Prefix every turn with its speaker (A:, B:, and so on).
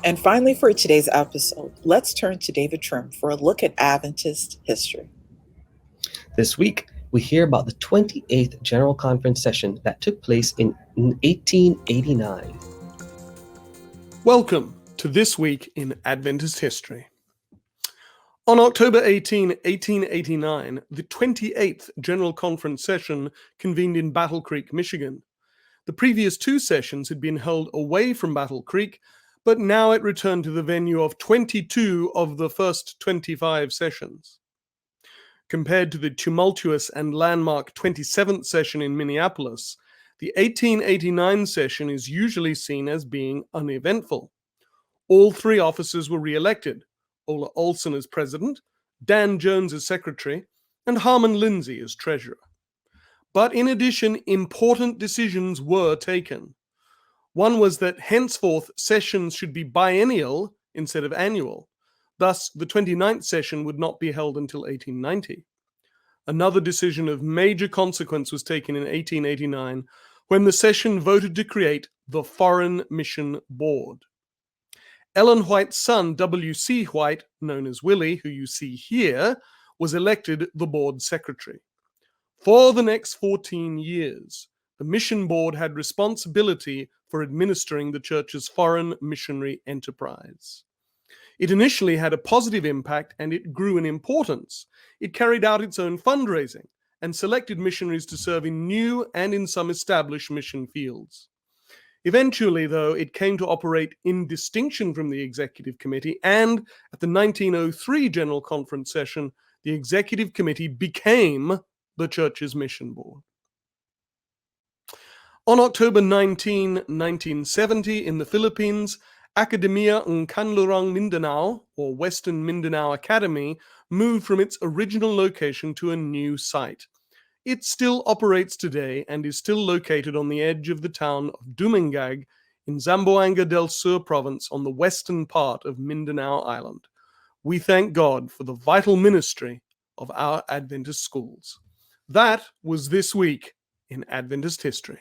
A: And finally, for today's episode, let's turn to David Trim for a look at Adventist history.
B: This week, we hear about the 28th General Conference session that took place in 1889.
C: Welcome to This Week in Adventist History. On October 18, 1889, the 28th General Conference session convened in Battle Creek, Michigan. The previous two sessions had been held away from Battle Creek, but now it returned to the venue of 22 of the first 25 sessions. Compared to the tumultuous and landmark 27th session in Minneapolis, the 1889 session is usually seen as being uneventful. All three officers were re-elected, Ola Olson as president, Dan Jones as secretary, and Harmon Lindsay as treasurer. But in addition, important decisions were taken. One was that henceforth sessions should be biennial instead of annual. Thus, the 29th session would not be held until 1890. Another decision of major consequence was taken in 1889 when the session voted to create the Foreign Mission Board. Ellen White's son, W.C. White, known as Willie, who you see here, was elected the board secretary. For the next 14 years, the mission board had responsibility for administering the church's foreign missionary enterprise. It initially had a positive impact and it grew in importance. It carried out its own fundraising and selected missionaries to serve in new and in some established mission fields. Eventually, though, it came to operate in distinction from the Executive Committee, and at the 1903 General Conference session, the Executive Committee became the Church's Mission Board. On October 19, 1970, in the Philippines, Academia ng Kanlurang Mindanao, or Western Mindanao Academy, moved from its original location to a new site. It still operates today and is still located on the edge of the town of Dumangag in Zamboanga del Sur province on the western part of Mindanao Island. We thank God for the vital ministry of our Adventist schools. That was This Week in Adventist History.